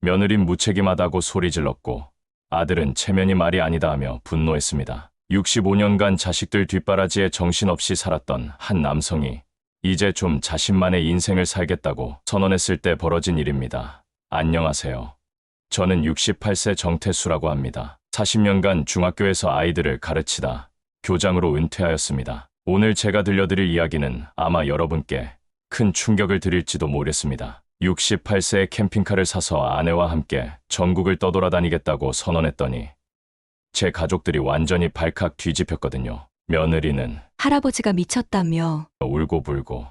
며느린 무책임하다고 소리 질렀고 아들은 체면이 말이 아니다 하며 분노했습니다. 65년간 자식들 뒷바라지에 정신없이 살았던 한 남성이 이제 좀 자신만의 인생을 살겠다고 선언했을 때 벌어진 일입니다. 안녕하세요. 저는 68세 정태수라고 합니다. 40년간 중학교에서 아이들을 가르치다 교장으로 은퇴하였습니다. 오늘 제가 들려드릴 이야기는 아마 여러분께 큰 충격을 드릴지도 모르겠습니다. 68세에 캠핑카를 사서 아내와 함께 전국을 떠돌아다니겠다고 선언했더니 제 가족들이 완전히 발칵 뒤집혔거든요. 며느리는 할아버지가 미쳤다며. 울고불고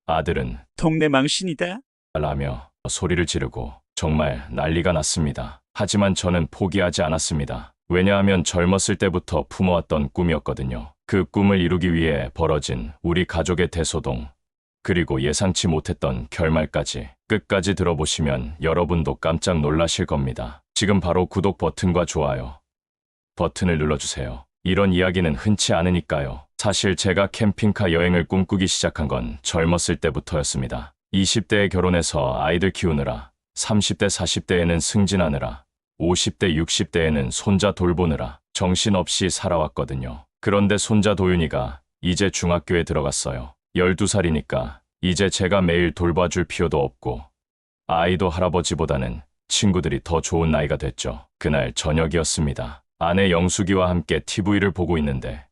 아들은 동네 망신이다. 라며 소리를 지르고 정말 난리가 났습니다. 하지만 저는 포기하지 않았습니다. 왜냐하면 젊었을 때부터 품어왔던 꿈이었거든요. 그 꿈을 이루기 위해 벌어진 우리 가족의 대소동, 그리고 예상치 못했던 결말까지 끝까지 들어보시면 여러분도 깜짝 놀라실 겁니다. 지금 바로 구독 버튼과 좋아요 버튼을 눌러주세요. 이런 이야기는 흔치 않으니까요. 사실 제가 캠핑카 여행을 꿈꾸기 시작한 건 젊었을 때부터였습니다. 20대에 결혼해서 아이들 키우느라, 30대 40대에는 승진하느라, 50대 60대에는 손자 돌보느라 정신없이 살아왔거든요. 그런데 손자 도윤이가 이제 중학교에 들어갔어요. 12살이니까 이제 제가 매일 돌봐줄 필요도 없고 아이도 할아버지보다는 친구들이 더 좋은 나이가 됐죠. 그날 저녁이었습니다. 아내 영숙이와 함께 TV를 보고 있는데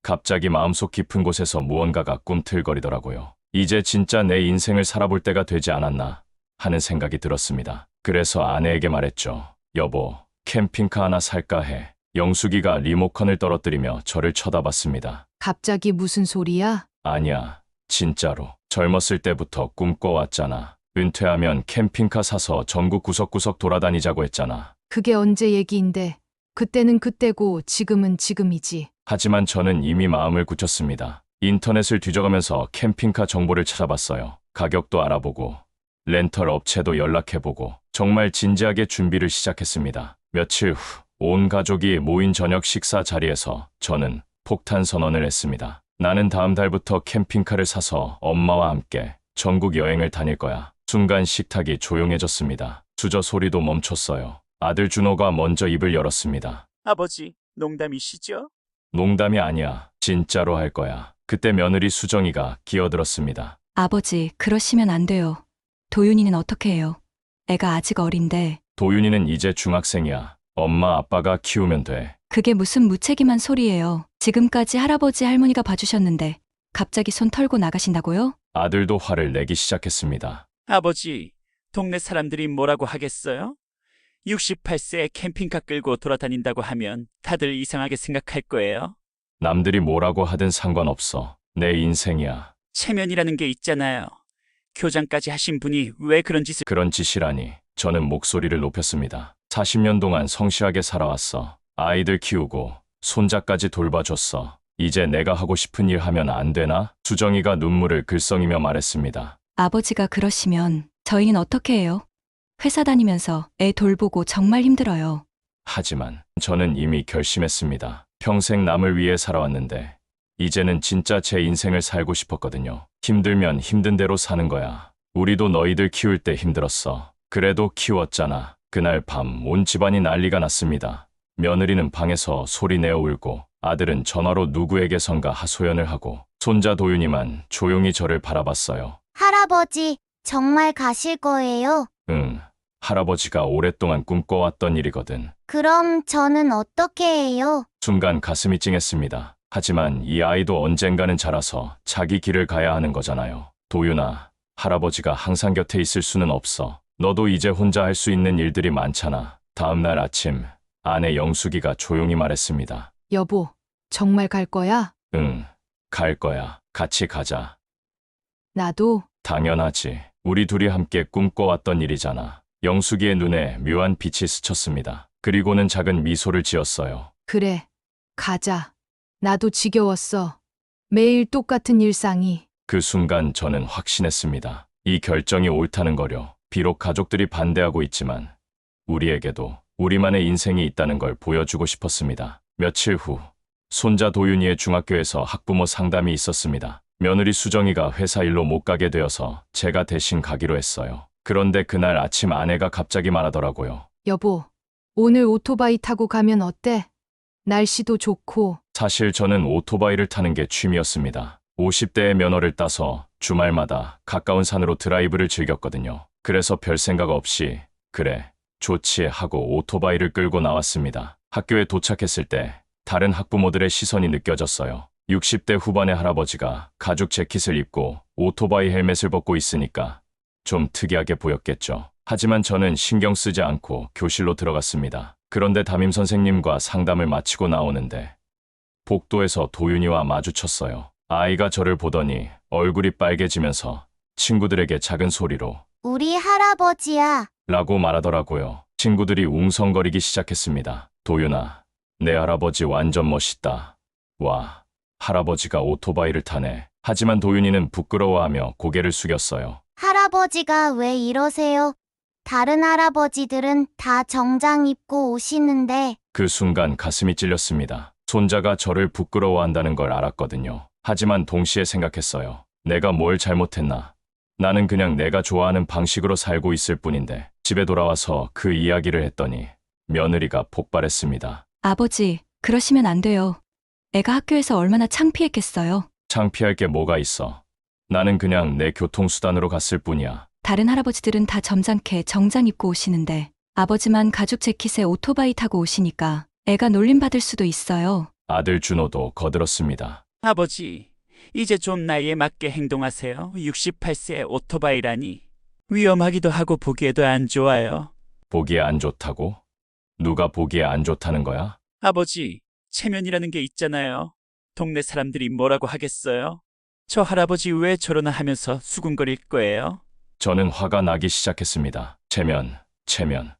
갑자기 마음속 깊은 곳에서 무언가가 꿈틀거리더라고요. 이제 진짜 내 인생을 살아볼 때가 되지 않았나 하는 생각이 들었습니다. 그래서 아내에게 말했죠. 여보, 캠핑카 하나 살까 해. 영숙이가 리모컨을 떨어뜨리며 저를 쳐다봤습니다. 갑자기 무슨 소리야? 아니야, 진짜로. 젊었을 때부터 꿈꿔왔잖아. 은퇴하면 캠핑카 사서 전국 구석구석 돌아다니자고 했잖아. 그게 언제 얘기인데. 그때는 그때고 지금은 지금이지. 하지만 저는 이미 마음을 굳혔습니다. 인터넷을 뒤져가면서 캠핑카 정보를 찾아봤어요. 가격도 알아보고 렌털 업체도 연락해보고 정말 진지하게 준비를 시작했습니다. 며칠 후 온 가족이 모인 저녁 식사 자리에서 저는 폭탄 선언을 했습니다. 나는 다음 달부터 캠핑카를 사서 엄마와 함께 전국 여행을 다닐 거야. 순간 식탁이 조용해졌습니다. 수저 소리도 멈췄어요. 아들 준호가 먼저 입을 열었습니다. 아버지, 농담이시죠? 농담이 아니야. 진짜로 할 거야. 그때 며느리 수정이가 끼어들었습니다. 아버지, 그러시면 안 돼요. 도윤이는 어떻게 해요? 애가 아직 어린데. 도윤이는 이제 중학생이야. 엄마 아빠가 키우면 돼. 그게 무슨 무책임한 소리예요. 지금까지 할아버지 할머니가 봐주셨는데 갑자기 손 털고 나가신다고요? 아들도 화를 내기 시작했습니다. 아버지, 동네 사람들이 뭐라고 하겠어요? 68세에 캠핑카 끌고 돌아다닌다고 하면 다들 이상하게 생각할 거예요. 남들이 뭐라고 하든 상관없어. 내 인생이야. 체면이라는 게 있잖아요. 교장까지 하신 분이 왜 그런 짓을... 그런 짓이라니. 저는 목소리를 높였습니다. 40년 동안 성실하게 살아왔어. 아이들 키우고 손자까지 돌봐줬어. 이제 내가 하고 싶은 일 하면 안 되나? 수정이가 눈물을 글썽이며 말했습니다. 아버지가 그러시면 저희는 어떻게 해요? 회사 다니면서 애 돌보고 정말 힘들어요. 하지만 저는 이미 결심했습니다. 평생 남을 위해 살아왔는데 이제는 진짜 제 인생을 살고 싶었거든요. 힘들면 힘든 대로 사는 거야. 우리도 너희들 키울 때 힘들었어. 그래도 키웠잖아. 그날 밤 온 집안이 난리가 났습니다. 며느리는 방에서 소리내어 울고 아들은 전화로 누구에게선가 하소연을 하고 손자 도윤이만 조용히 저를 바라봤어요. 할아버지, 정말 가실 거예요? 응, 할아버지가 오랫동안 꿈꿔왔던 일이거든. 그럼 저는 어떻게 해요? 순간 가슴이 찡했습니다. 하지만 이 아이도 언젠가는 자라서 자기 길을 가야 하는 거잖아요. 도윤아, 할아버지가 항상 곁에 있을 수는 없어. 너도 이제 혼자 할 수 있는 일들이 많잖아. 다음 날 아침 아내 영숙이가 조용히 말했습니다. 여보, 정말 갈 거야? 응, 갈 거야. 같이 가자. 나도. 당연하지. 우리 둘이 함께 꿈꿔왔던 일이잖아. 영숙이의 눈에 묘한 빛이 스쳤습니다. 그리고는 작은 미소를 지었어요. 그래. 가자. 나도 지겨웠어. 매일 똑같은 일상이. 그 순간 저는 확신했습니다. 이 결정이 옳다는 거려. 비록 가족들이 반대하고 있지만 우리에게도 우리만의 인생이 있다는 걸 보여주고 싶었습니다. 며칠 후 손자 도윤이의 중학교에서 학부모 상담이 있었습니다. 며느리 수정이가 회사 일로 못 가게 되어서 제가 대신 가기로 했어요. 그런데 그날 아침 아내가 갑자기 말하더라고요. 여보, 오늘 오토바이 타고 가면 어때? 날씨도 좋고. 사실 저는 오토바이를 타는 게 취미였습니다. 50대의 면허를 따서 주말마다 가까운 산으로 드라이브를 즐겼거든요. 그래서 별 생각 없이 그래, 좋지 하고 오토바이를 끌고 나왔습니다. 학교에 도착했을 때 다른 학부모들의 시선이 느껴졌어요. 60대 후반의 할아버지가 가죽 재킷을 입고 오토바이 헬멧을 벗고 있으니까 좀 특이하게 보였겠죠. 하지만 저는 신경 쓰지 않고 교실로 들어갔습니다. 그런데 담임 선생님과 상담을 마치고 나오는데 복도에서 도윤이와 마주쳤어요. 아이가 저를 보더니 얼굴이 빨개지면서 친구들에게 작은 소리로 우리 할아버지야. 라고 말하더라고요. 친구들이 웅성거리기 시작했습니다. 도윤아, 내 할아버지 완전 멋있다. 와, 할아버지가 오토바이를 타네. 하지만 도윤이는 부끄러워하며 고개를 숙였어요. 할아버지가 왜 이러세요? 다른 할아버지들은 다 정장 입고 오시는데. 그 순간 가슴이 찔렸습니다. 손자가 저를 부끄러워한다는 걸 알았거든요. 하지만 동시에 생각했어요. 내가 뭘 잘못했나? 나는 그냥 내가 좋아하는 방식으로 살고 있을 뿐인데. 집에 돌아와서 그 이야기를 했더니 며느리가 폭발했습니다. 아버지, 그러시면 안 돼요. 애가 학교에서 얼마나 창피했겠어요. 창피할 게 뭐가 있어. 나는 그냥 내 교통수단으로 갔을 뿐이야. 다른 할아버지들은 다 점잖게 정장 입고 오시는데 아버지만 가죽 재킷에 오토바이 타고 오시니까 애가 놀림받을 수도 있어요. 아들 준호도 거들었습니다. 아버지, 이제 좀 나이에 맞게 행동하세요. 68세 오토바이라니. 위험하기도 하고 보기에도 안 좋아요. 보기에 안 좋다고? 누가 보기에 안 좋다는 거야? 아버지, 체면이라는 게 있잖아요. 동네 사람들이 뭐라고 하겠어요? 저 할아버지 왜 저러나 하면서 수군거릴 거예요? 저는 화가 나기 시작했습니다. 체면.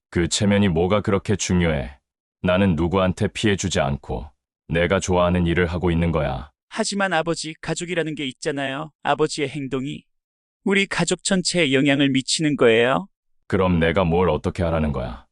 그 체면이 뭐가 그렇게 중요해? 나는 누구한테 피해 주지 않고 내가 좋아하는 일을 하고 있는 거야. 하지만 아버지, 가족이라는 게 있잖아요. 아버지의 행동이 우리 가족 전체에 영향을 미치는 거예요. 그럼 내가 뭘 어떻게 하라는 거야?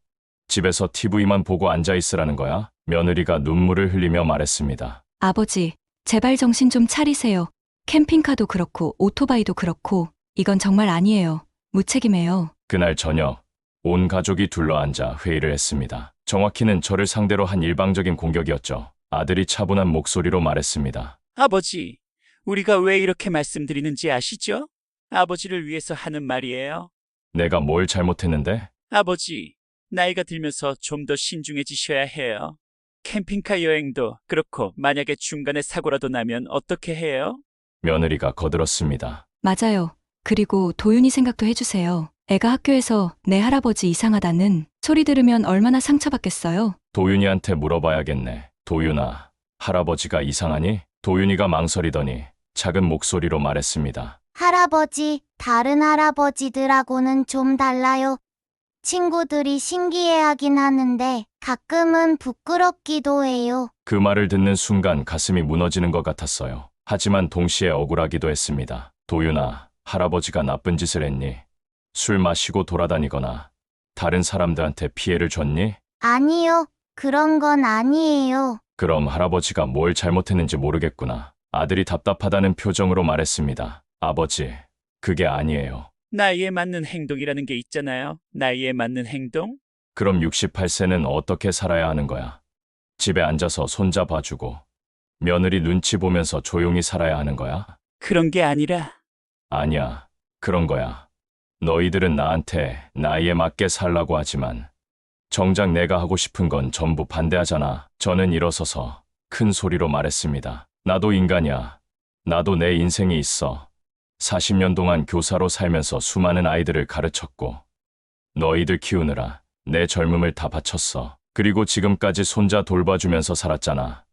집에서 TV만 보고 앉아 있으라는 거야? 며느리가 눈물을 흘리며 말했습니다. 아버지, 제발 정신 좀 차리세요. 캠핑카도 그렇고 오토바이도 그렇고 이건 정말 아니에요. 무책임해요. 그날 저녁 온 가족이 둘러앉아 회의를 했습니다. 정확히는 저를 상대로 한 일방적인 공격이었죠. 아들이 차분한 목소리로 말했습니다. 아버지, 우리가 왜 이렇게 말씀드리는지 아시죠? 아버지를 위해서 하는 말이에요. 내가 뭘 잘못했는데? 아버지, 나이가 들면서 좀 더 신중해지셔야 해요. 캠핑카 여행도 그렇고 만약에 중간에 사고라도 나면 어떻게 해요? 며느리가 거들었습니다. 맞아요. 그리고 도윤이 생각도 해주세요. 애가 학교에서 내 할아버지 이상하다는 소리 들으면 얼마나 상처받겠어요. 도윤이한테 물어봐야겠네. 도윤아, 할아버지가 이상하니? 도윤이가 망설이더니 작은 목소리로 말했습니다. 할아버지, 다른 할아버지들하고는 좀 달라요. 친구들이 신기해하긴 하는데 가끔은 부끄럽기도 해요. 그 말을 듣는 순간 가슴이 무너지는 것 같았어요. 하지만 동시에 억울하기도 했습니다. 도윤아, 할아버지가 나쁜 짓을 했니? 술 마시고 돌아다니거나 다른 사람들한테 피해를 줬니? 아니요, 그런 건 아니에요. 그럼 할아버지가 뭘 잘못했는지 모르겠구나. 아들이 답답하다는 표정으로 말했습니다. 아버지, 그게 아니에요. 나이에 맞는 행동이라는 게 있잖아요. 나이에 맞는 행동? 그럼 68세는 어떻게 살아야 하는 거야? 집에 앉아서 손자 봐주고 며느리 눈치 보면서 조용히 살아야 하는 거야? 그런 게 아니라 아니야, 그런 거야. 너희들은 나한테 나이에 맞게 살라고 하지만 정작 내가 하고 싶은 건 전부 반대하잖아. 저는 일어서서 큰 소리로 말했습니다. 나도 인간이야. 나도 내 인생이 있어. 40년 동안 교사로 살면서 수많은 아이들을 가르쳤고 너희들 키우느라 내 젊음을 다 바쳤어. 그리고 지금까지 손자 돌봐주면서 살았잖아.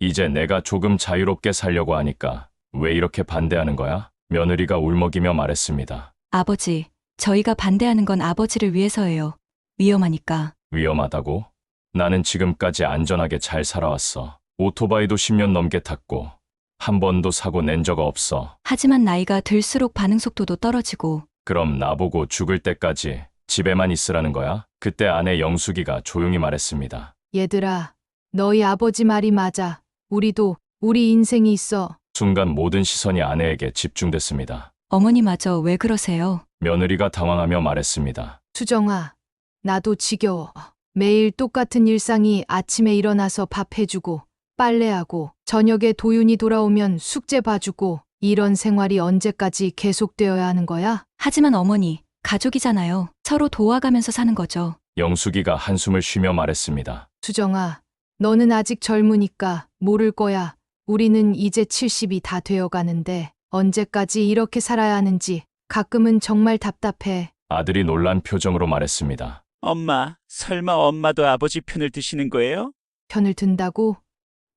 이제 내가 조금 자유롭게 살려고 하니까 왜 이렇게 반대하는 거야? 며느리가 울먹이며 말했습니다. 아버지, 저희가 반대하는 건 아버지를 위해서예요. 위험하니까. 위험하다고? 나는 지금까지 안전하게 잘 살아왔어. 오토바이도 10년 넘게 탔고 한 번도 사고 낸 적 없어. 하지만 나이가 들수록 반응 속도도 떨어지고 그럼 나보고 죽을 때까지 집에만 있으라는 거야? 그때 아내 영숙이가 조용히 말했습니다. 얘들아, 너희 아버지 말이 맞아. 우리도 우리 인생이 있어. 순간 모든 시선이 아내에게 집중됐습니다. 어머니마저 왜 그러세요? 며느리가 당황하며 말했습니다. 수정아, 나도 지겨워. 매일 똑같은 일상이 아침에 일어나서 밥 해주고, 빨래하고, 저녁에 도윤이 돌아오면 숙제 봐주고, 이런 생활이 언제까지 계속되어야 하는 거야? 하지만 어머니, 가족이잖아요. 서로 도와가면서 사는 거죠. 영숙이가 한숨을 쉬며 말했습니다. 수정아, 너는 아직 젊으니까 모를 거야. 우리는 이제 70이 다 되어 가는데, 언제까지 이렇게 살아야 하는지 가끔은 정말 답답해. 아들이 놀란 표정으로 말했습니다. 엄마, 설마 엄마도 아버지 편을 드시는 거예요? 편을 든다고?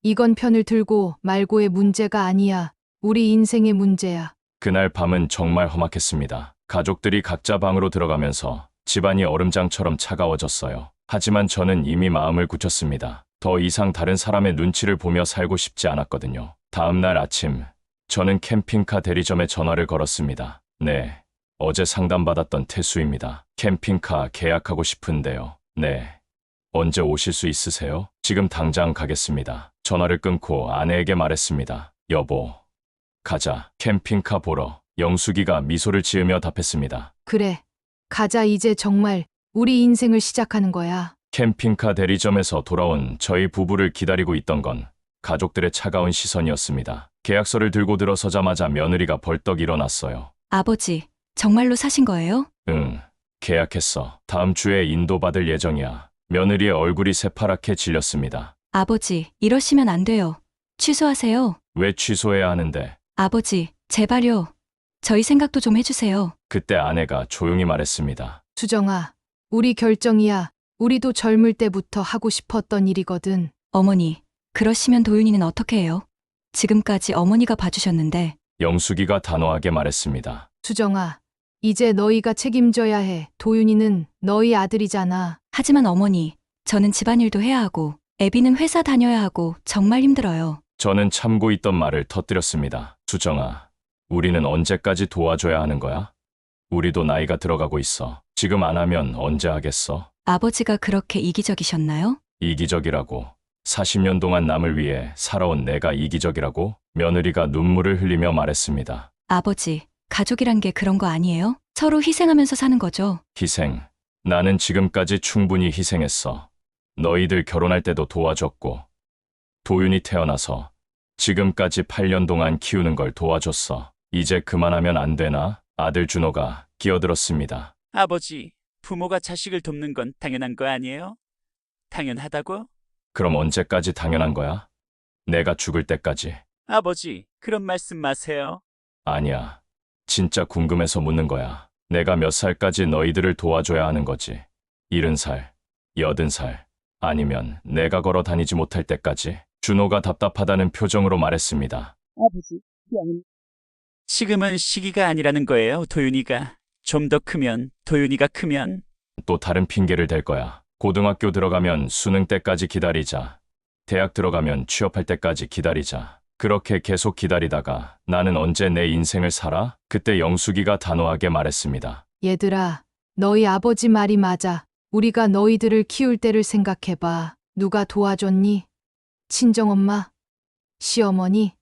이건 편을 들고 말고의 문제가 아니야. 우리 인생의 문제야. 그날 밤은 정말 험악했습니다. 가족들이 각자 방으로 들어가면서 집안이 얼음장처럼 차가워졌어요. 하지만 저는 이미 마음을 굳혔습니다. 더 이상 다른 사람의 눈치를 보며 살고 싶지 않았거든요. 다음 날 아침, 저는 캠핑카 대리점에 전화를 걸었습니다. 네, 어제 상담받았던 태수입니다. 캠핑카 계약하고 싶은데요. 네, 언제 오실 수 있으세요? 지금 당장 가겠습니다. 전화를 끊고 아내에게 말했습니다. 여보, 가자. 캠핑카 보러. 영숙이가 미소를 지으며 답했습니다. 그래. 가자. 이제 정말 우리 인생을 시작하는 거야. 캠핑카 대리점에서 돌아온 저희 부부를 기다리고 있던 건 가족들의 차가운 시선이었습니다. 계약서를 들고 들어서자마자 며느리가 벌떡 일어났어요. 아버지, 정말로 사신 거예요? 응, 계약했어. 다음 주에 인도받을 예정이야. 며느리의 얼굴이 새파랗게 질렸습니다. 아버지, 이러시면 안 돼요. 취소하세요. 왜 취소해야 하는데? 아버지, 제발요. 저희 생각도 좀 해주세요. 그때 아내가 조용히 말했습니다. 수정아, 우리 결정이야. 우리도 젊을 때부터 하고 싶었던 일이거든. 어머니, 그러시면 도윤이는 어떻게 해요? 지금까지 어머니가 봐주셨는데. 영숙이가 단호하게 말했습니다. 수정아, 이제 너희가 책임져야 해. 도윤이는 너희 아들이잖아. 하지만 어머니, 저는 집안일도 해야 하고, 애비는 회사 다녀야 하고, 정말 힘들어요. 저는 참고 있던 말을 터뜨렸습니다. 수정아, 우리는 언제까지 도와줘야 하는 거야? 우리도 나이가 들어가고 있어. 지금 안 하면 언제 하겠어? 아버지가 그렇게 이기적이셨나요? 이기적이라고. 40년 동안 남을 위해 살아온 내가 이기적이라고? 며느리가 눈물을 흘리며 말했습니다. 아버지, 가족이란 게 그런 거 아니에요? 서로 희생하면서 사는 거죠. 희생. 나는 지금까지 충분히 희생했어. 너희들 결혼할 때도 도와줬고, 도윤이 태어나서 지금까지 8년 동안 키우는 걸 도와줬어. 이제 그만하면 안 되나? 아들 준호가 끼어들었습니다. 아버지, 부모가 자식을 돕는 건 당연한 거 아니에요? 당연하다고? 그럼 언제까지 당연한 거야? 내가 죽을 때까지? 아버지, 그런 말씀 마세요. 아니야. 진짜 궁금해서 묻는 거야. 내가 몇 살까지 너희들을 도와줘야 하는 거지. 70살, 80살, 아니면 내가 걸어 다니지 못할 때까지? 준호가 답답하다는 표정으로 말했습니다. 아버지, 지금은 시기가 아니라는 거예요, 도윤이가. 좀 더 크면, 도윤이가 크면. 또 다른 핑계를 댈 거야. 고등학교 들어가면 수능 때까지 기다리자. 대학 들어가면 취업할 때까지 기다리자. 그렇게 계속 기다리다가 나는 언제 내 인생을 살아? 그때 영숙이가 단호하게 말했습니다. 얘들아, 너희 아버지 말이 맞아. 우리가 너희들을 키울 때를 생각해봐. 누가 도와줬니? 친정엄마? 시어머니?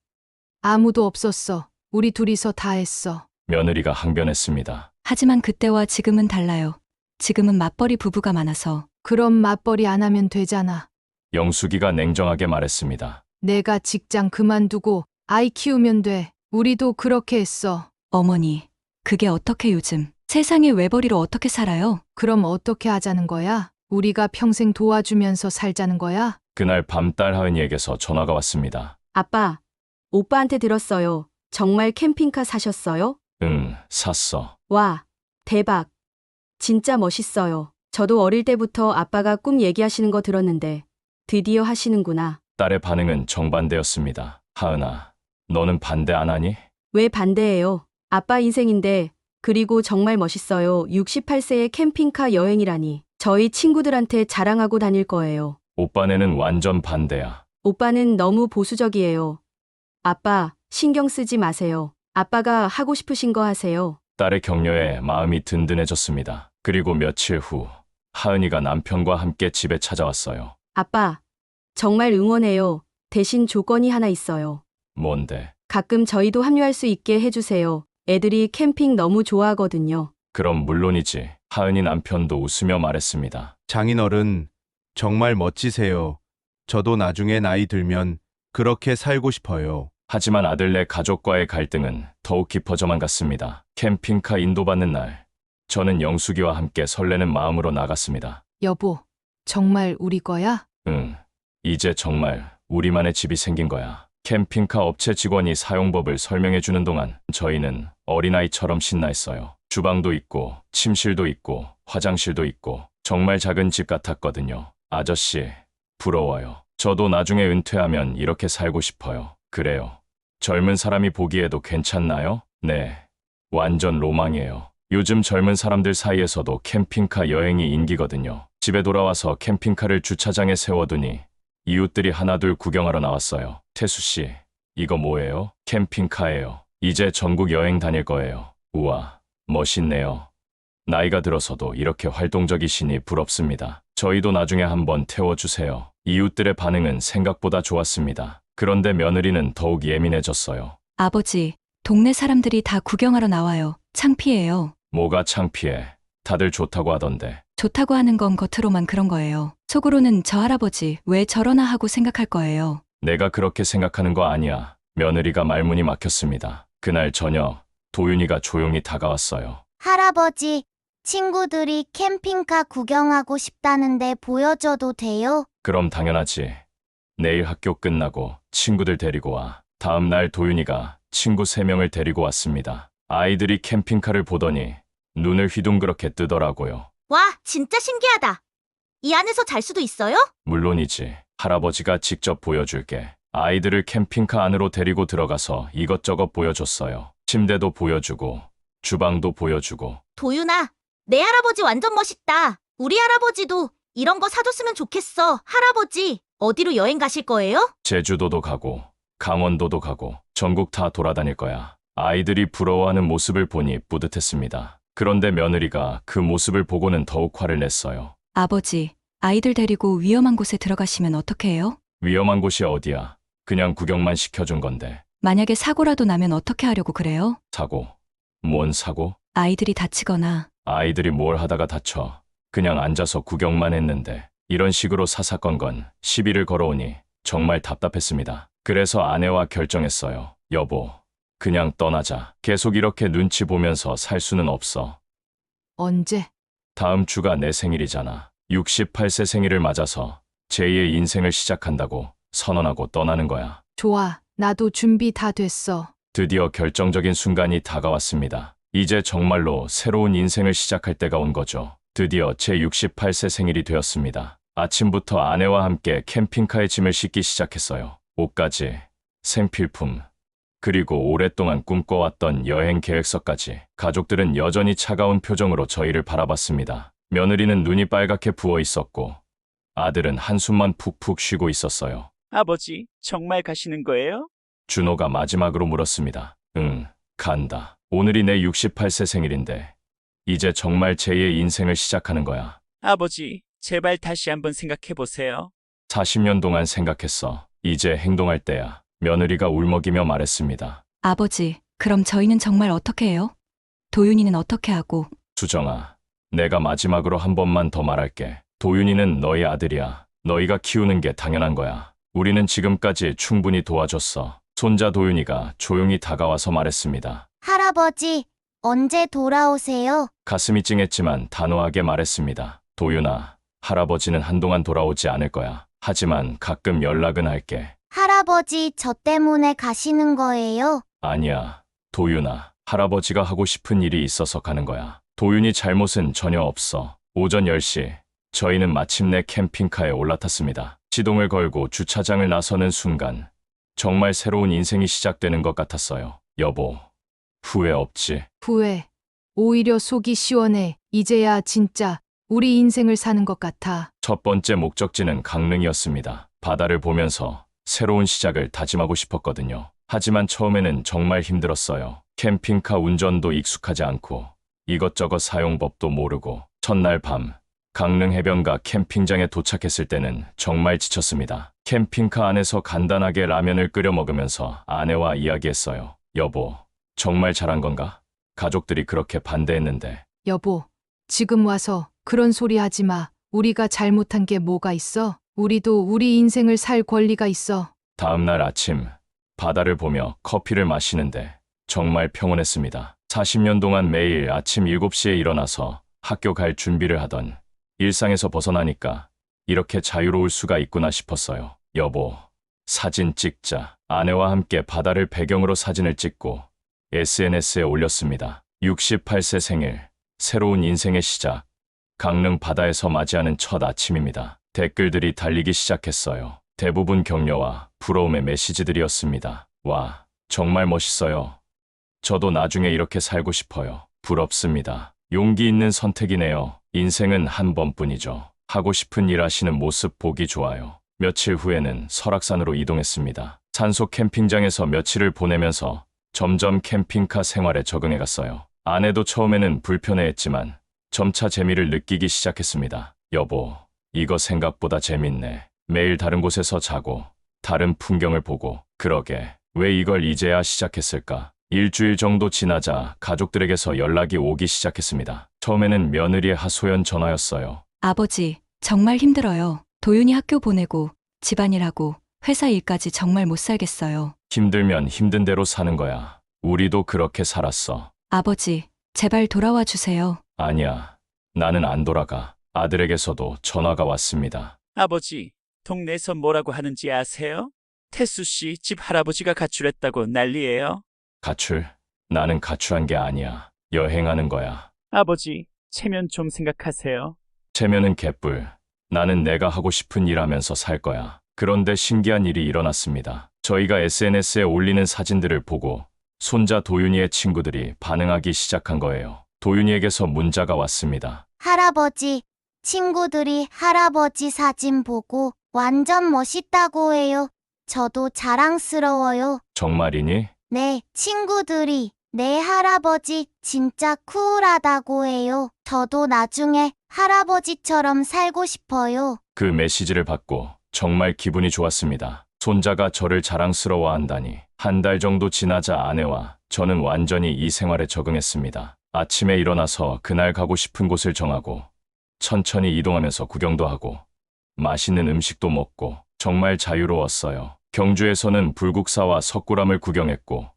아무도 없었어. 우리 둘이서 다 했어. 며느리가 항변했습니다. 하지만 그때와 지금은 달라요. 지금은 맞벌이 부부가 많아서. 그럼 맞벌이 안 하면 되잖아. 영숙이가 냉정하게 말했습니다. 내가 직장 그만두고 아이 키우면 돼. 우리도 그렇게 했어. 어머니, 그게 어떻게 요즘 세상에 외벌이로 어떻게 살아요? 그럼 어떻게 하자는 거야? 우리가 평생 도와주면서 살자는 거야? 그날 밤 딸 하은이에게서 전화가 왔습니다. 아빠, 오빠한테 들었어요. 정말 캠핑카 사셨어요? 응, 샀어. 와, 대박. 진짜 멋있어요. 저도 어릴 때부터 아빠가 꿈 얘기하시는 거 들었는데 드디어 하시는구나. 딸의 반응은 정반대였습니다. 하은아, 너는 반대 안 하니? 왜 반대해요? 아빠 인생인데, 그리고 정말 멋있어요. 68세의 캠핑카 여행이라니. 저희 친구들한테 자랑하고 다닐 거예요. 오빠네는 완전 반대야. 오빠는 너무 보수적이에요. 아빠, 신경 쓰지 마세요. 아빠가 하고 싶으신 거 하세요. 딸의 격려에 마음이 든든해졌습니다. 그리고 며칠 후 하은이가 남편과 함께 집에 찾아왔어요. 아빠, 정말 응원해요. 대신 조건이 하나 있어요. 뭔데? 가끔 저희도 합류할 수 있게 해주세요. 애들이 캠핑 너무 좋아하거든요. 그럼 물론이지. 하은이 남편도 웃으며 말했습니다. 장인어른, 정말 멋지세요. 저도 나중에 나이 들면 그렇게 살고 싶어요. 하지만 아들네 가족과의 갈등은 더욱 깊어져만 갔습니다. 캠핑카 인도받는 날, 저는 영숙이와 함께 설레는 마음으로 나갔습니다. 여보, 정말 우리 거야? 응, 이제 정말 우리만의 집이 생긴 거야. 캠핑카 업체 직원이 사용법을 설명해 주는 동안 저희는 어린아이처럼 신나했어요. 주방도 있고, 침실도 있고, 화장실도 있고, 정말 작은 집 같았거든요. 아저씨, 부러워요. 저도 나중에 은퇴하면 이렇게 살고 싶어요. 그래요. 젊은 사람이 보기에도 괜찮나요? 네. 완전 로망이에요. 요즘 젊은 사람들 사이에서도 캠핑카 여행이 인기거든요. 집에 돌아와서 캠핑카를 주차장에 세워두니 이웃들이 하나둘 구경하러 나왔어요. 태수 씨, 이거 뭐예요? 캠핑카예요. 이제 전국 여행 다닐 거예요. 우와, 멋있네요. 나이가 들어서도 이렇게 활동적이시니 부럽습니다. 저희도 나중에 한번 태워주세요. 이웃들의 반응은 생각보다 좋았습니다. 그런데 며느리는 더욱 예민해졌어요. 아버지, 동네 사람들이 다 구경하러 나와요. 창피해요. 뭐가 창피해. 다들 좋다고 하던데. 좋다고 하는 건 겉으로만 그런 거예요. 속으로는 저 할아버지 왜 저러나 하고 생각할 거예요. 내가 그렇게 생각하는 거 아니야. 며느리가 말문이 막혔습니다. 그날 저녁, 도윤이가 조용히 다가왔어요. 할아버지, 친구들이 캠핑카 구경하고 싶다는데 보여줘도 돼요? 그럼 당연하지. 내일 학교 끝나고 친구들 데리고 와. 다음 날 도윤이가 친구 3명을 데리고 왔습니다. 아이들이 캠핑카를 보더니 눈을 휘둥그렇게 뜨더라고요. 와, 진짜 신기하다. 이 안에서 잘 수도 있어요? 물론이지. 할아버지가 직접 보여줄게. 아이들을 캠핑카 안으로 데리고 들어가서 이것저것 보여줬어요. 침대도 보여주고, 주방도 보여주고. 도윤아, 내 할아버지 완전 멋있다. 우리 할아버지도 이런 거 사줬으면 좋겠어. 할아버지, 어디로 여행 가실 거예요? 제주도도 가고, 강원도도 가고, 전국 다 돌아다닐 거야. 아이들이 부러워하는 모습을 보니 뿌듯했습니다. 그런데 며느리가 그 모습을 보고는 더욱 화를 냈어요. 아버지, 아이들 데리고 위험한 곳에 들어가시면 어떡해요? 위험한 곳이 어디야? 그냥 구경만 시켜준 건데. 만약에 사고라도 나면 어떻게 하려고 그래요? 사고? 뭔 사고? 아이들이 다치거나. 아이들이 뭘 하다가 다쳐. 그냥 앉아서 구경만 했는데 이런 식으로 사사건건 시비를 걸어오니 정말 답답했습니다. 그래서 아내와 결정했어요. 여보, 그냥 떠나자. 계속 이렇게 눈치 보면서 살 수는 없어. 언제? 다음 주가 내 생일이잖아. 68세 생일을 맞아서 제2의 인생을 시작한다고 선언하고 떠나는 거야. 좋아, 나도 준비 다 됐어. 드디어 결정적인 순간이 다가왔습니다. 이제 정말로 새로운 인생을 시작할 때가 온 거죠. 드디어 제 68세 생일이 되었습니다. 아침부터 아내와 함께 캠핑카에 짐을 싣기 시작했어요. 옷까지, 생필품, 그리고 오랫동안 꿈꿔왔던 여행 계획서까지. 가족들은 여전히 차가운 표정으로 저희를 바라봤습니다. 며느리는 눈이 빨갛게 부어 있었고 아들은 한숨만 푹푹 쉬고 있었어요. 아버지, 정말 가시는 거예요? 준호가 마지막으로 물었습니다. 응, 간다. 오늘이 내 68세 생일인데 이제 정말 제2의 인생을 시작하는 거야. 아버지, 제발 다시 한번 생각해 보세요. 40년 동안 생각했어. 이제 행동할 때야. 며느리가 울먹이며 말했습니다. 아버지, 그럼 저희는 정말 어떻게 해요? 도윤이는 어떻게 하고? 수정아, 내가 마지막으로 한 번만 더 말할게. 도윤이는 너희 아들이야. 너희가 키우는 게 당연한 거야. 우리는 지금까지 충분히 도와줬어. 손자 도윤이가 조용히 다가와서 말했습니다. 할아버지, 언제 돌아오세요? 가슴이 찡했지만 단호하게 말했습니다. 도윤아, 할아버지는 한동안 돌아오지 않을 거야. 하지만 가끔 연락은 할게. 할아버지, 저 때문에 가시는 거예요? 아니야, 도윤아. 할아버지가 하고 싶은 일이 있어서 가는 거야. 도윤이 잘못은 전혀 없어. 오전 10시, 저희는 마침내 캠핑카에 올라탔습니다. 시동을 걸고 주차장을 나서는 순간 정말 새로운 인생이 시작되는 것 같았어요. 여보, 후회 없지? 후회. 오히려 속이 시원해. 이제야 진짜 우리 인생을 사는 것 같아. 첫 번째 목적지는 강릉이었습니다. 바다를 보면서 새로운 시작을 다짐하고 싶었거든요. 하지만 처음에는 정말 힘들었어요. 캠핑카 운전도 익숙하지 않고 이것저것 사용법도 모르고 첫날 밤 강릉 해변가 캠핑장에 도착했을 때는 정말 지쳤습니다. 캠핑카 안에서 간단하게 라면을 끓여 먹으면서 아내와 이야기했어요. 여보, 정말 잘한 건가? 가족들이 그렇게 반대했는데 여보, 지금 와서 그런 소리 하지 마. 우리가 잘못한 게 뭐가 있어? 우리도 우리 인생을 살 권리가 있어. 다음 날 아침 바다를 보며 커피를 마시는데 정말 평온했습니다. 40년 동안 매일 아침 7시에 일어나서 학교 갈 준비를 하던 일상에서 벗어나니까 이렇게 자유로울 수가 있구나 싶었어요. 여보, 사진 찍자. 아내와 함께 바다를 배경으로 사진을 찍고 SNS에 올렸습니다. 68세 생일, 새로운 인생의 시작. 강릉 바다에서 맞이하는 첫 아침입니다. 댓글들이 달리기 시작했어요. 대부분 격려와 부러움의 메시지들이었습니다. 와, 정말 멋있어요. 저도 나중에 이렇게 살고 싶어요. 부럽습니다. 용기 있는 선택이네요. 인생은 한 번뿐이죠. 하고 싶은 일 하시는 모습 보기 좋아요. 며칠 후에는 설악산으로 이동했습니다. 산속 캠핑장에서 며칠을 보내면서 점점 캠핑카 생활에 적응해갔어요. 아내도 처음에는 불편해했지만 점차 재미를 느끼기 시작했습니다. 여보, 이거 생각보다 재밌네. 매일 다른 곳에서 자고 다른 풍경을 보고. 그러게, 왜 이걸 이제야 시작했을까? 일주일 정도 지나자 가족들에게서 연락이 오기 시작했습니다. 처음에는 며느리의 하소연 전화였어요. 아버지, 정말 힘들어요. 도윤이 학교 보내고 집안일하고 회사 일까지 정말 못 살겠어요. 힘들면 힘든 대로 사는 거야. 우리도 그렇게 살았어. 아버지, 제발 돌아와 주세요. 아니야, 나는 안 돌아가. 아들에게서도 전화가 왔습니다. 아버지, 동네에서 뭐라고 하는지 아세요? 태수 씨 집 할아버지가 가출했다고 난리예요. 가출? 나는 가출한 게 아니야. 여행하는 거야. 아버지, 체면 좀 생각하세요. 체면은 개뿔. 나는 내가 하고 싶은 일 하면서 살 거야. 그런데 신기한 일이 일어났습니다. 저희가 SNS에 올리는 사진들을 보고 손자 도윤이의 친구들이 반응하기 시작한 거예요. 도윤이에게서 문자가 왔습니다. 할아버지, 친구들이 할아버지 사진 보고 완전 멋있다고 해요. 저도 자랑스러워요. 정말이니? 네, 친구들이 내 할아버지 진짜 쿨하다고 해요. 저도 나중에 할아버지처럼 살고 싶어요. 그 메시지를 받고 정말 기분이 좋았습니다. 손자가 저를 자랑스러워한다니. 한 달 정도 지나자 아내와 저는 완전히 이 생활에 적응했습니다. 아침에 일어나서 그날 가고 싶은 곳을 정하고 천천히 이동하면서 구경도 하고 맛있는 음식도 먹고 정말 자유로웠어요. 경주에서는 불국사와 석굴암을 구경했고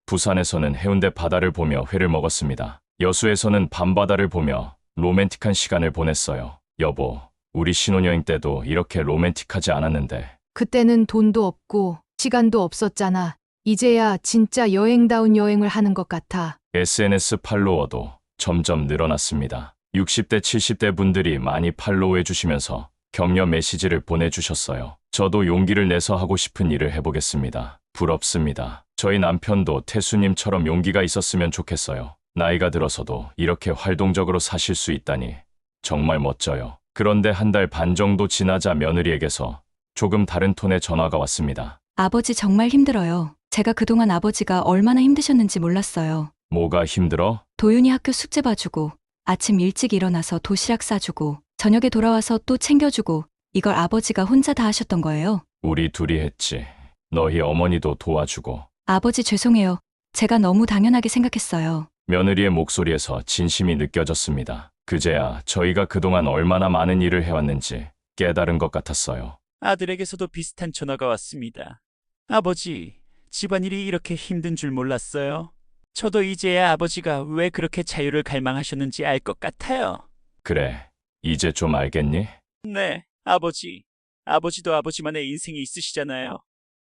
부산에서는 해운대 바다를 보며 회를 먹었습니다. 여수에서는 밤바다를 보며 로맨틱한 시간을 보냈어요. 여보, 우리 신혼여행 때도 이렇게 로맨틱하지 않았는데. 그때는 돈도 없고 시간도 없었잖아. 이제야 진짜 여행다운 여행을 하는 것 같아. SNS 팔로워도 점점 늘어났습니다. 60대, 70대 분들이 많이 팔로우해 주시면서 격려 메시지를 보내주셨어요. 저도 용기를 내서 하고 싶은 일을 해보겠습니다. 부럽습니다. 저희 남편도 태수님처럼 용기가 있었으면 좋겠어요. 나이가 들어서도 이렇게 활동적으로 사실 수 있다니 정말 멋져요. 그런데 한 달 반 정도 지나자 며느리에게서 조금 다른 톤의 전화가 왔습니다. 아버지 정말 힘들어요. 제가 그동안 아버지가 얼마나 힘드셨는지 몰랐어요. 뭐가 힘들어? 도윤이 학교 숙제 봐주고 아침 일찍 일어나서 도시락 싸주고 저녁에 돌아와서 또 챙겨주고 이걸 아버지가 혼자 다 하셨던 거예요. 우리 둘이 했지. 너희 어머니도 도와주고. 아버지 죄송해요. 제가 너무 당연하게 생각했어요. 며느리의 목소리에서 진심이 느껴졌습니다. 그제야 저희가 그동안 얼마나 많은 일을 해왔는지 깨달은 것 같았어요. 아들에게서도 비슷한 전화가 왔습니다. 아버지, 집안일이 이렇게 힘든 줄 몰랐어요. 저도 이제야 아버지가 왜 그렇게 자유를 갈망하셨는지 알 것 같아요. 그래, 이제 좀 알겠니? 네, 아버지. 아버지도 아버지만의 인생이 있으시잖아요.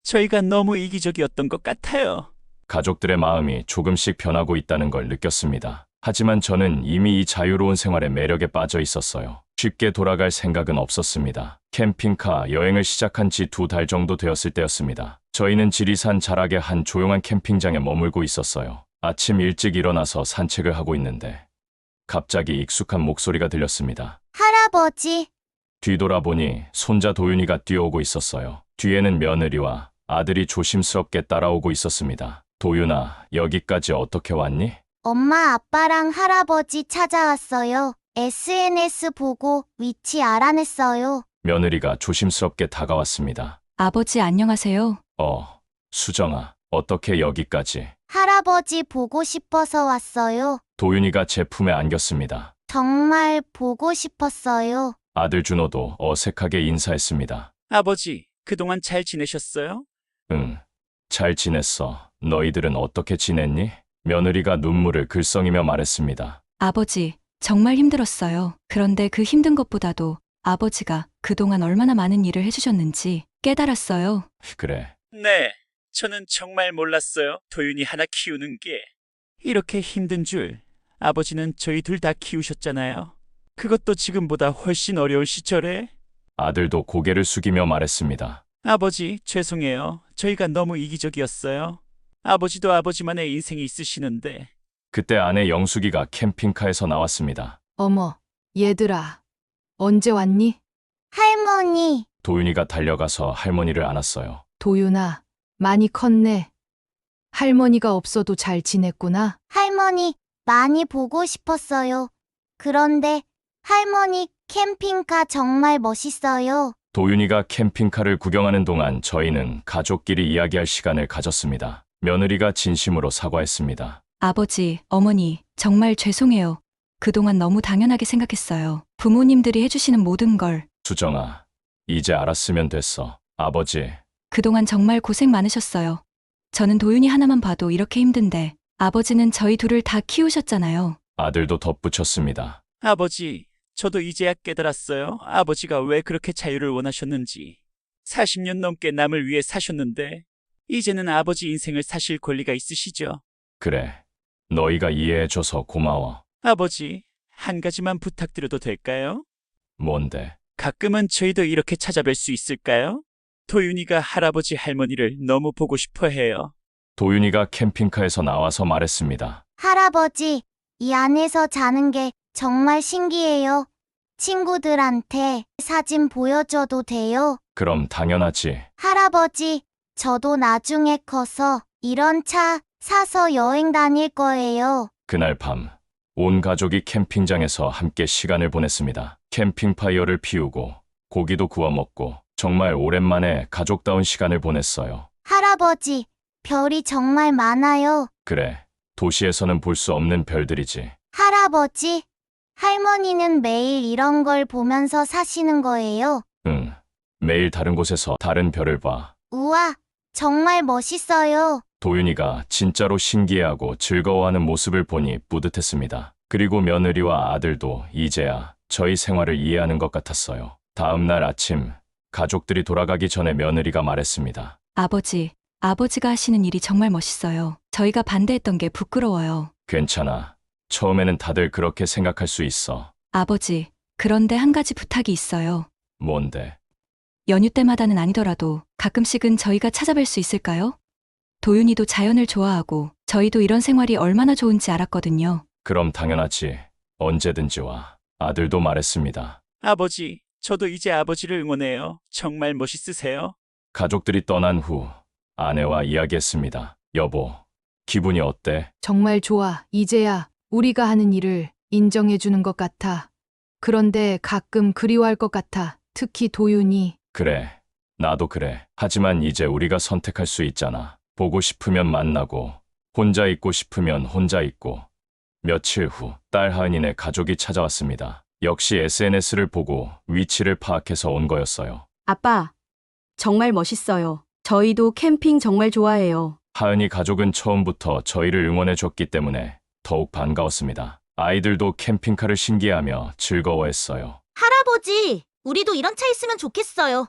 저희가 너무 이기적이었던 것 같아요. 가족들의 마음이 조금씩 변하고 있다는 걸 느꼈습니다. 하지만 저는 이미 이 자유로운 생활의 매력에 빠져 있었어요. 쉽게 돌아갈 생각은 없었습니다. 캠핑카 여행을 시작한 지 2달 정도 되었을 때였습니다. 저희는 지리산 자락의 한 조용한 캠핑장에 머물고 있었어요. 아침 일찍 일어나서 산책을 하고 있는데 갑자기 익숙한 목소리가 들렸습니다. 할아버지, 뒤돌아보니 손자 도윤이가 뛰어오고 있었어요. 뒤에는 며느리와 아들이 조심스럽게 따라오고 있었습니다. 도윤아, 여기까지 어떻게 왔니? 엄마 아빠랑 할아버지 찾아왔어요. SNS 보고 위치 알아냈어요. 며느리가 조심스럽게 다가왔습니다. 아버지 안녕하세요. 수정아, 어떻게 여기까지? 할아버지 보고 싶어서 왔어요. 도윤이가 제 품에 안겼습니다. 정말 보고 싶었어요. 아들 준호도 어색하게 인사했습니다. 아버지, 그동안 잘 지내셨어요? 응, 잘 지냈어. 너희들은 어떻게 지냈니? 며느리가 눈물을 글썽이며 말했습니다. 아버지, 정말 힘들었어요. 그런데 그 힘든 것보다도 아버지가 그동안 얼마나 많은 일을 해주셨는지 깨달았어요. 그래, 네, 저는 정말 몰랐어요. 도윤이 하나 키우는 게 이렇게 힘든 줄. 아버지는 저희 둘 다 키우셨잖아요. 그것도 지금보다 훨씬 어려운 시절에. 아들도 고개를 숙이며 말했습니다. 아버지, 죄송해요. 저희가 너무 이기적이었어요. 아버지도 아버지만의 인생이 있으시는데. 그때 아내 영숙이가 캠핑카에서 나왔습니다. 어머, 얘들아. 언제 왔니? 할머니, 도윤이가 달려가서 할머니를 안았어요. 도윤아, 많이 컸네. 할머니가 없어도 잘 지냈구나. 할머니, 많이 보고 싶었어요. 그런데 할머니 캠핑카 정말 멋있어요. 도윤이가 캠핑카를 구경하는 동안 저희는 가족끼리 이야기할 시간을 가졌습니다. 며느리가 진심으로 사과했습니다. 아버지, 어머니, 정말 죄송해요. 그동안 너무 당연하게 생각했어요. 부모님들이 해주시는 모든 걸. 수정아, 이제 알았으면 됐어. 아버지, 그동안 정말 고생 많으셨어요. 저는 도윤이 하나만 봐도 이렇게 힘든데 아버지는 저희 둘을 다 키우셨잖아요. 아들도 덧붙였습니다. 아버지, 저도 이제야 깨달았어요. 아버지가 왜 그렇게 자유를 원하셨는지. 40년 넘게 남을 위해 사셨는데 이제는 아버지 인생을 사실 권리가 있으시죠. 그래, 너희가 이해해줘서 고마워. 아버지, 한 가지만 부탁드려도 될까요? 뭔데? 가끔은 저희도 이렇게 찾아뵐 수 있을까요? 도윤이가 할아버지 할머니를 너무 보고 싶어 해요. 도윤이가 캠핑카에서 나와서 말했습니다. 할아버지, 이 안에서 자는 게 정말 신기해요. 친구들한테 사진 보여줘도 돼요? 그럼 당연하지. 할아버지, 저도 나중에 커서 이런 차 사서 여행 다닐 거예요. 그날 밤, 온 가족이 캠핑장에서 함께 시간을 보냈습니다. 캠핑파이어를 피우고 고기도 구워 먹고 정말 오랜만에 가족다운 시간을 보냈어요. 할아버지, 별이 정말 많아요. 그래, 도시에서는 볼 수 없는 별들이지. 할아버지, 할머니는 매일 이런 걸 보면서 사시는 거예요. 응, 매일 다른 곳에서 다른 별을 봐. 우와, 정말 멋있어요. 도윤이가 진짜로 신기해하고 즐거워하는 모습을 보니 뿌듯했습니다. 그리고 며느리와 아들도 이제야 저희 생활을 이해하는 것 같았어요. 다음 날 아침, 가족들이 돌아가기 전에 며느리가 말했습니다. 아버지가 하시는 일이 정말 멋있어요. 저희가 반대했던 게 부끄러워요. 괜찮아. 처음에는 다들 그렇게 생각할 수 있어. 아버지, 그런데 한 가지 부탁이 있어요. 뭔데? 연휴 때마다는 아니더라도 가끔씩은 저희가 찾아뵐 수 있을까요? 도윤이도 자연을 좋아하고 저희도 이런 생활이 얼마나 좋은지 알았거든요. 그럼 당연하지. 언제든지 와. 아들도 말했습니다. 아버지, 저도 이제 아버지를 응원해요. 정말 멋있으세요. 가족들이 떠난 후 아내와 이야기했습니다. 여보, 기분이 어때? 정말 좋아. 이제야 우리가 하는 일을 인정해 주는 것 같아. 그런데 가끔 그리워할 것 같아. 특히 도윤이. 그래, 나도 그래. 하지만 이제 우리가 선택할 수 있잖아. 보고 싶으면 만나고, 혼자 있고 싶으면 혼자 있고. 며칠 후, 딸 하은이네 가족이 찾아왔습니다. 역시 SNS를 보고 위치를 파악해서 온 거였어요. 아빠, 정말 멋있어요. 저희도 캠핑 정말 좋아해요. 하은이 가족은 처음부터 저희를 응원해 줬기 때문에 더욱 반가웠습니다. 아이들도 캠핑카를 신기해하며 즐거워했어요. 할아버지, 우리도 이런 차 있으면 좋겠어요.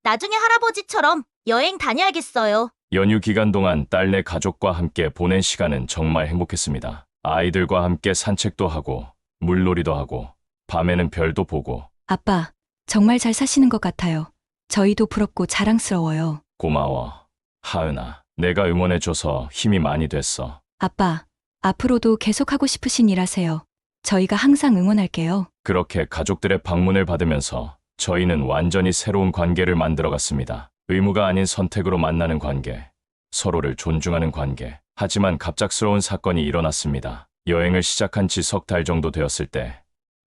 나중에 할아버지처럼 여행 다녀야겠어요. 연휴 기간 동안 딸네 가족과 함께 보낸 시간은 정말 행복했습니다. 아이들과 함께 산책도 하고, 물놀이도 하고, 밤에는 별도 보고. 아빠, 정말 잘 사시는 것 같아요. 저희도 부럽고 자랑스러워요. 고마워. 하은아, 내가 응원해줘서 힘이 많이 됐어. 아빠, 앞으로도 계속하고 싶으신 일 하세요. 저희가 항상 응원할게요. 그렇게 가족들의 방문을 받으면서 저희는 완전히 새로운 관계를 만들어갔습니다. 의무가 아닌 선택으로 만나는 관계, 서로를 존중하는 관계. 하지만 갑작스러운 사건이 일어났습니다. 여행을 시작한 지 석 달 정도 되었을 때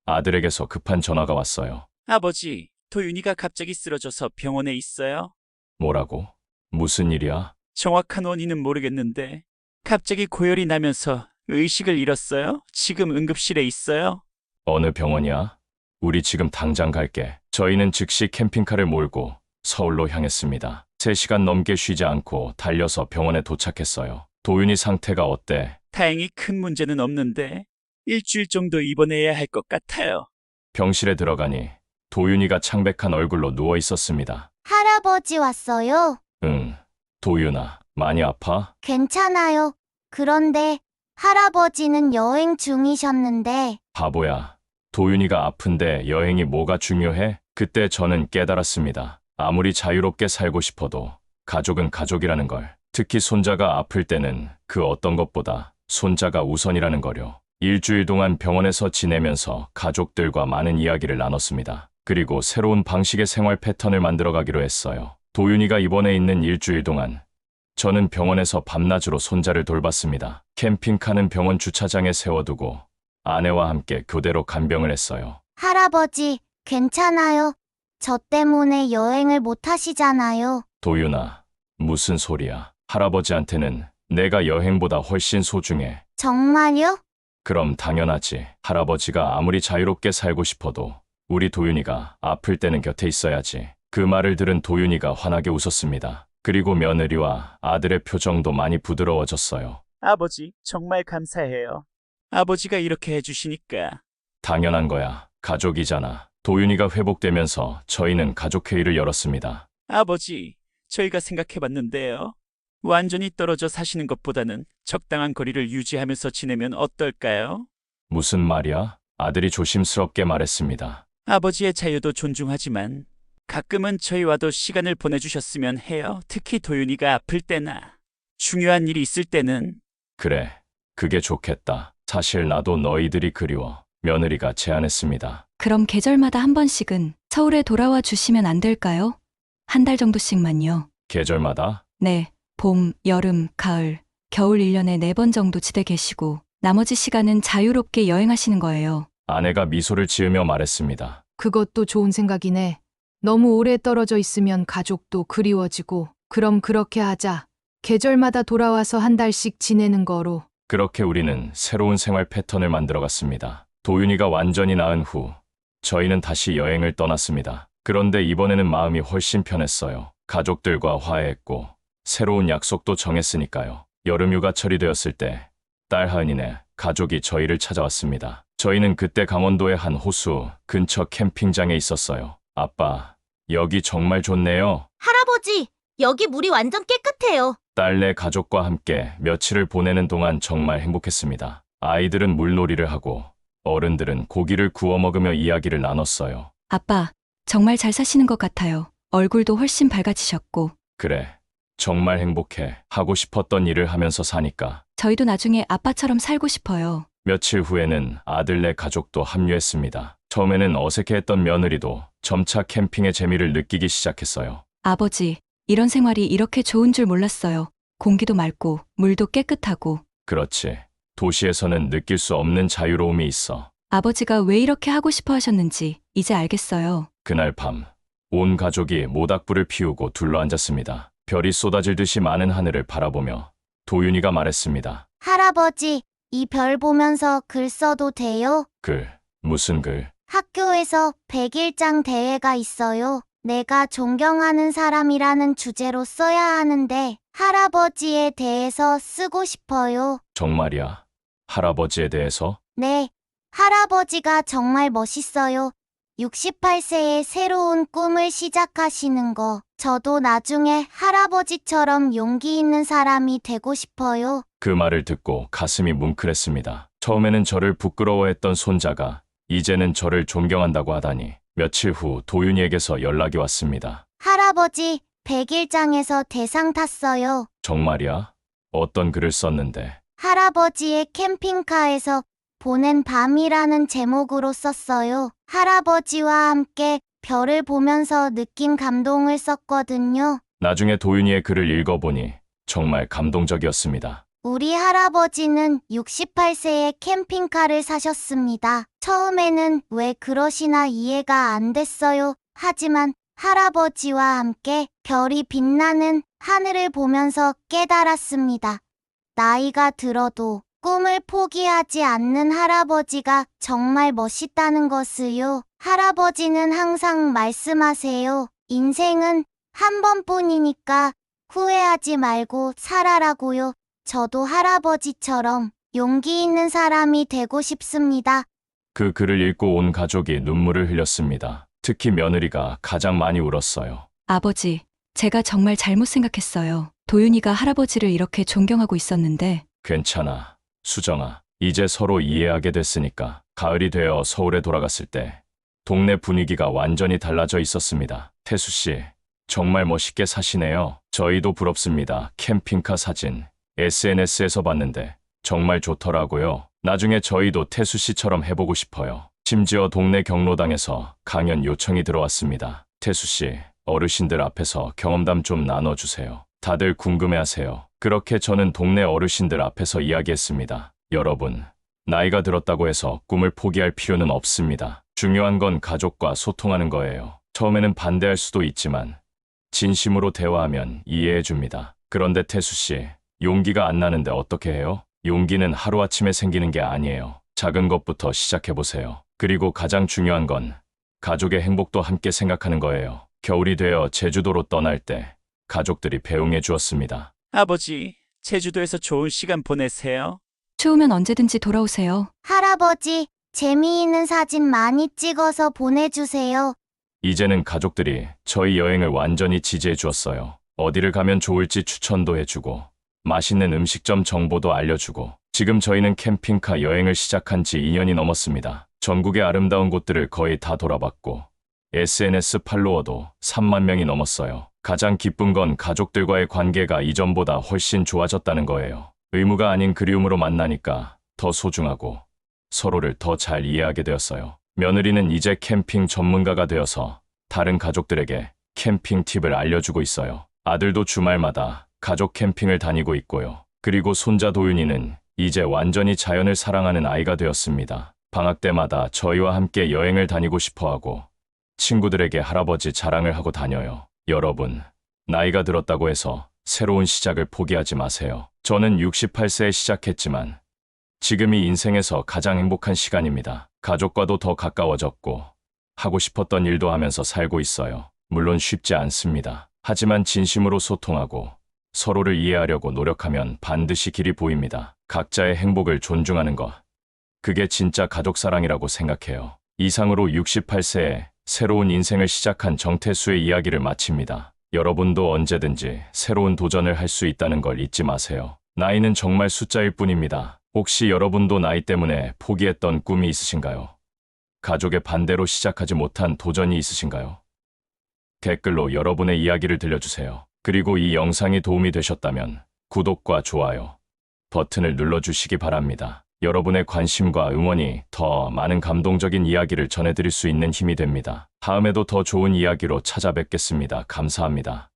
아들에게서 급한 전화가 왔어요. 아버지, 도윤이가 갑자기 쓰러져서 병원에 있어요. 뭐라고? 무슨 일이야? 정확한 원인은 모르겠는데 갑자기 고열이 나면서 의식을 잃었어요. 지금 응급실에 있어요. 어느 병원이야? 우리 지금 당장 갈게. 저희는 즉시 캠핑카를 몰고 서울로 향했습니다. 3시간 넘게 쉬지 않고 달려서 병원에 도착했어요. 도윤이 상태가 어때? 다행히 큰 문제는 없는데 일주일 정도 입원해야 할 것 같아요. 병실에 들어가니 도윤이가 창백한 얼굴로 누워 있었습니다. 할아버지 왔어요. 응, 도윤아, 많이 아파? 괜찮아요. 그런데 할아버지는 여행 중이셨는데 바보야. 도윤이가 아픈데 여행이 뭐가 중요해? 그때 저는 깨달았습니다. 아무리 자유롭게 살고 싶어도 가족은 가족이라는 걸. 특히 손자가 아플 때는 그 어떤 것보다 손자가 우선이라는 거요. 일주일 동안 병원에서 지내면서 가족들과 많은 이야기를 나눴습니다. 그리고 새로운 방식의 생활 패턴을 만들어가기로 했어요. 도윤이가 입원해 있는 일주일 동안 저는 병원에서 밤낮으로 손자를 돌봤습니다. 캠핑카는 병원 주차장에 세워두고 아내와 함께 교대로 간병을 했어요. 할아버지 괜찮아요. 저 때문에 여행을 못 하시잖아요. 도윤아, 무슨 소리야. 할아버지한테는 내가 여행보다 훨씬 소중해. 정말요? 그럼 당연하지. 할아버지가 아무리 자유롭게 살고 싶어도 우리 도윤이가 아플 때는 곁에 있어야지. 그 말을 들은 도윤이가 환하게 웃었습니다. 그리고 며느리와 아들의 표정도 많이 부드러워졌어요. 아버지, 정말 감사해요. 아버지가 이렇게 해주시니까. 당연한 거야. 가족이잖아. 도윤이가 회복되면서 저희는 가족회의를 열었습니다. 아버지, 저희가 생각해봤는데요. 완전히 떨어져 사시는 것보다는 적당한 거리를 유지하면서 지내면 어떨까요? 무슨 말이야? 아들이 조심스럽게 말했습니다. 아버지의 자유도 존중하지만 가끔은 저희와도 시간을 보내주셨으면 해요. 특히 도윤이가 아플 때나 중요한 일이 있을 때는. 그래, 그게 좋겠다. 사실 나도 너희들이 그리워. 며느리가 제안했습니다. 그럼 계절마다 한 번씩은 서울에 돌아와 주시면 안 될까요? 한 달 정도씩만요. 계절마다? 네, 봄, 여름, 가을, 겨울 1년에 4번 정도 지대 계시고 나머지 시간은 자유롭게 여행하시는 거예요. 아내가 미소를 지으며 말했습니다. 그것도 좋은 생각이네. 너무 오래 떨어져 있으면 가족도 그리워지고. 그럼 그렇게 하자. 계절마다 돌아와서 한 달씩 지내는 거로. 그렇게 우리는 새로운 생활 패턴을 만들어갔습니다. 도윤이가 완전히 나은 후 저희는 다시 여행을 떠났습니다. 그런데 이번에는 마음이 훨씬 편했어요. 가족들과 화해했고 새로운 약속도 정했으니까요. 여름 휴가철이 되었을 때 딸 하은이네 가족이 저희를 찾아왔습니다. 저희는 그때 강원도의 한 호수 근처 캠핑장에 있었어요. 아빠, 여기 정말 좋네요. 할아버지, 여기 물이 완전 깨끗해요. 딸네 가족과 함께 며칠을 보내는 동안 정말 행복했습니다. 아이들은 물놀이를 하고 어른들은 고기를 구워 먹으며 이야기를 나눴어요. 아빠, 정말 잘 사시는 것 같아요. 얼굴도 훨씬 밝아지셨고. 그래, 정말 행복해. 하고 싶었던 일을 하면서 사니까. 저희도 나중에 아빠처럼 살고 싶어요. 며칠 후에는 아들네 가족도 합류했습니다. 처음에는 어색해했던 며느리도 점차 캠핑의 재미를 느끼기 시작했어요. 아버지, 이런 생활이 이렇게 좋은 줄 몰랐어요. 공기도 맑고 물도 깨끗하고. 그렇지. 도시에서는 느낄 수 없는 자유로움이 있어. 아버지가 왜 이렇게 하고 싶어 하셨는지 이제 알겠어요. 그날 밤, 온 가족이 모닥불을 피우고 둘러앉았습니다. 별이 쏟아질 듯이 많은 하늘을 바라보며 도윤이가 말했습니다. 할아버지, 이 별 보면서 글 써도 돼요? 글, 무슨 글? 학교에서 100일장 대회가 있어요. 내가 존경하는 사람이라는 주제로 써야 하는데 할아버지에 대해서 쓰고 싶어요. 정말이야? 할아버지에 대해서? 네, 할아버지가 정말 멋있어요. 68세에 새로운 꿈을 시작하시는 거. 저도 나중에 할아버지처럼 용기 있는 사람이 되고 싶어요. 그 말을 듣고 가슴이 뭉클했습니다. 처음에는 저를 부끄러워했던 손자가 이제는 저를 존경한다고 하다니. 며칠 후 도윤이에게서 연락이 왔습니다. 할아버지, 100일장에서 대상 탔어요. 정말이야? 어떤 글을 썼는데? 할아버지의 캠핑카에서 보낸 밤이라는 제목으로 썼어요. 할아버지와 함께 별을 보면서 느낀 감동을 썼거든요. 나중에 도윤이의 글을 읽어보니 정말 감동적이었습니다. 우리 할아버지는 68세에 캠핑카를 사셨습니다. 처음에는 왜 그러시나 이해가 안 됐어요. 하지만 할아버지와 함께 별이 빛나는 하늘을 보면서 깨달았습니다. 나이가 들어도 꿈을 포기하지 않는 할아버지가 정말 멋있다는 것을요. 할아버지는 항상 말씀하세요. 인생은 한 번뿐이니까 후회하지 말고 살아라고요. 저도 할아버지처럼 용기 있는 사람이 되고 싶습니다. 그 글을 읽고 온 가족이 눈물을 흘렸습니다. 특히 며느리가 가장 많이 울었어요. 아버지, 제가 정말 잘못 생각했어요. 도윤이가 할아버지를 이렇게 존경하고 있었는데. 괜찮아, 수정아. 이제 서로 이해하게 됐으니까. 가을이 되어 서울에 돌아갔을 때 동네 분위기가 완전히 달라져 있었습니다. 태수 씨, 정말 멋있게 사시네요. 저희도 부럽습니다. 캠핑카 사진 SNS에서 봤는데 정말 좋더라고요. 나중에 저희도 태수 씨처럼 해보고 싶어요. 심지어 동네 경로당에서 강연 요청이 들어왔습니다. 태수 씨, 어르신들 앞에서 경험담 좀 나눠주세요. 다들 궁금해하세요. 그렇게 저는 동네 어르신들 앞에서 이야기했습니다. 여러분, 나이가 들었다고 해서 꿈을 포기할 필요는 없습니다. 중요한 건 가족과 소통하는 거예요. 처음에는 반대할 수도 있지만 진심으로 대화하면 이해해 줍니다. 그런데 태수 씨, 용기가 안 나는데 어떻게 해요? 용기는 하루아침에 생기는 게 아니에요. 작은 것부터 시작해보세요. 그리고 가장 중요한 건 가족의 행복도 함께 생각하는 거예요. 겨울이 되어 제주도로 떠날 때 가족들이 배웅해 주었습니다. 아버지, 제주도에서 좋은 시간 보내세요. 추우면 언제든지 돌아오세요. 할아버지, 재미있는 사진 많이 찍어서 보내주세요. 이제는 가족들이 저희 여행을 완전히 지지해 주었어요. 어디를 가면 좋을지 추천도 해주고 맛있는 음식점 정보도 알려주고 지금 저희는 캠핑카 여행을 시작한 지 2년이 넘었습니다. 전국의 아름다운 곳들을 거의 다 돌아봤고 SNS 팔로워도 3만 명이 넘었어요. 가장 기쁜 건 가족들과의 관계가 이전보다 훨씬 좋아졌다는 거예요. 의무가 아닌 그리움으로 만나니까 더 소중하고 서로를 더 잘 이해하게 되었어요. 며느리는 이제 캠핑 전문가가 되어서 다른 가족들에게 캠핑 팁을 알려주고 있어요. 아들도 주말마다 가족 캠핑을 다니고 있고요. 그리고 손자 도윤이는 이제 완전히 자연을 사랑하는 아이가 되었습니다. 방학 때마다 저희와 함께 여행을 다니고 싶어하고 친구들에게 할아버지 자랑을 하고 다녀요. 여러분, 나이가 들었다고 해서 새로운 시작을 포기하지 마세요. 저는 68세에 시작했지만 지금이 인생에서 가장 행복한 시간입니다. 가족과도 더 가까워졌고 하고 싶었던 일도 하면서 살고 있어요. 물론 쉽지 않습니다. 하지만 진심으로 소통하고 서로를 이해하려고 노력하면 반드시 길이 보입니다. 각자의 행복을 존중하는 것. 그게 진짜 가족 사랑이라고 생각해요. 이상으로 68세에 새로운 인생을 시작한 정태수의 이야기를 마칩니다. 여러분도 언제든지 새로운 도전을 할 수 있다는 걸 잊지 마세요. 나이는 정말 숫자일 뿐입니다. 혹시 여러분도 나이 때문에 포기했던 꿈이 있으신가요? 가족의 반대로 시작하지 못한 도전이 있으신가요? 댓글로 여러분의 이야기를 들려주세요. 그리고 이 영상이 도움이 되셨다면 구독과 좋아요 버튼을 눌러주시기 바랍니다. 여러분의 관심과 응원이 더 많은 감동적인 이야기를 전해드릴 수 있는 힘이 됩니다. 다음에도 더 좋은 이야기로 찾아뵙겠습니다. 감사합니다.